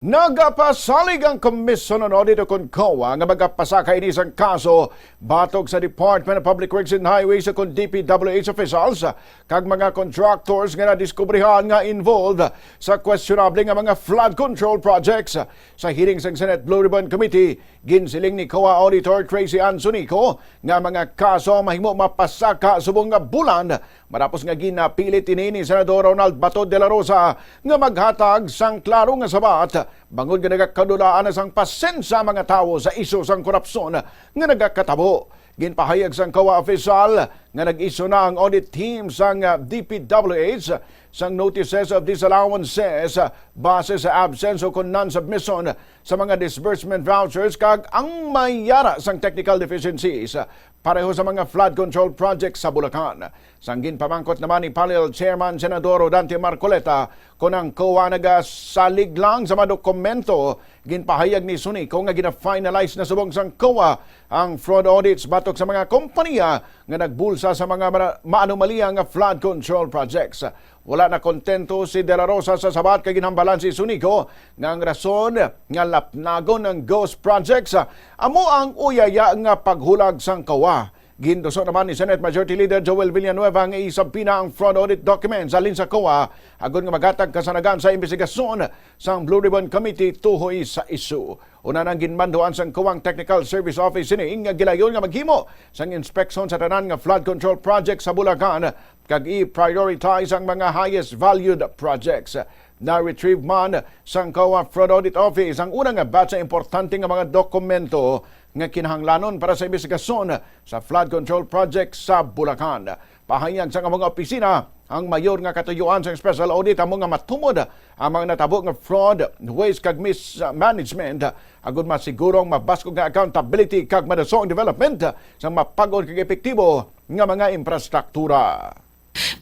Nagpasalig ang Komisyon ng Audit kon COA nga magapasaka ini sang kaso batok sa Department of Public Works and Highways kon DPWH officials kag mga contractors nga nadiskubrehan nga involved sa questionable nga mga flood control projects. Sa hearing sa Senate Blue Ribbon Committee, ginsiling ni COA Auditor Tracy Ann Sunico nga mga kaso mahimo mapasaka subong nga bulan matapos nga ginapilit ini ni Senator Ronald Bato de la Rosa nga maghatag sang klaro nga sabat bangud nga nagakadulaan sang pasensya mga tawo sa isyu sang korupsyon nga nagakatabo. Ginpahayag sang COA official nga nag-isyu na ang audit team sang DPWH sang notices of disallowances base sa absence o non-submission sa mga disbursement vouchers kag ang mayara sang technical deficiencies pareho sa mga flood control projects sa Bulacan. Sang ginpamangkot naman ni Panel Chairman Senador Dante Marcoleta kung ang COA nagasalig lang sa mga dokumento, ginpahayag ni Sunico nga gina-finalize na subong sang COA ang fraud audits batok sa mga kompanya nga nagbulsa sa mga maanomaliya nga flood control projects. Wala na kontento si De La Rosa sa sabat kay ginhambalan si Sunico nga ang rason nga lapnagon ng ghost projects amo ang uyaya nga paghulag sang COA. Gindoso naman ni Senate Majority Leader Joel Villanueva nga isabpina ang fraud audit documents alin sa COA agon nga maghatag kasanagan sa investigasyon sang Blue Ribbon Committee tuhoy sa isyu. Una nang ginmanduan sang COA ang Technical Service Office ini nga gilayon nga maghimo sang inspeksyon sa tanan nga flood control projects sa Bulacan kag i-prioritize ang mga highest valued projects. Na-retrieve man sang COA Fraud Audit Office ang unang batch sa importante nga mga dokumento nga kinahanglanon para sa investigasyon sa flood control project sa Bulacan. Pahayag sa mga opisina ang mayor nga katuyuan sa special audit amo nga matumod ang mga natabo nga fraud, waste kag mismanagement agud masigurong mabaskog nga accountability kag madasong development sa mapagod kag epektibo nga mga infrastruktura.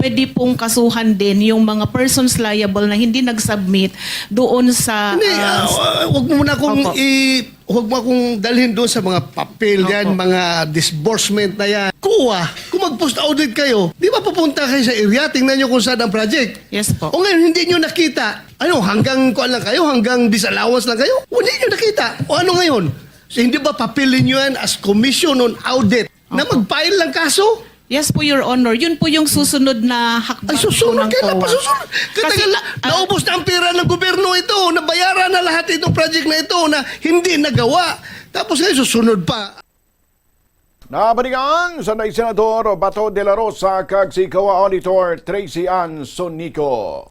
Pwede pong kasuhan din yung mga persons liable na hindi nag-submit doon sa... Huwag mo muna akong huwag mo akong dalhin doon sa mga papel yan, mga disbursement na yan. Kuha, kung mag-post audit kayo, di ba pupunta kayo sa area, tingnan nyo kung saan ang project? Yes po. O ngayon, hindi nyo nakita. Ano, hanggang kuan lang kayo? Hanggang disallowance lang kayo? Hindi nyo nakita. O ano ngayon? So, hindi ba papilin nyo yan as commission on audit na mag-file lang kaso? Yes po, Your Honor. Yun po yung susunod na hakbang. Ay, susunod. COA. Kailan pa susunod? Kasi naubos na ang pera ng gobyerno ito. Nabayaran na lahat itong project na ito na hindi nagawa. Tapos ngayon susunod pa. Nabalikan sa Senador Bato de la Rosa kag si COA Auditor Tracy Ann Sunico.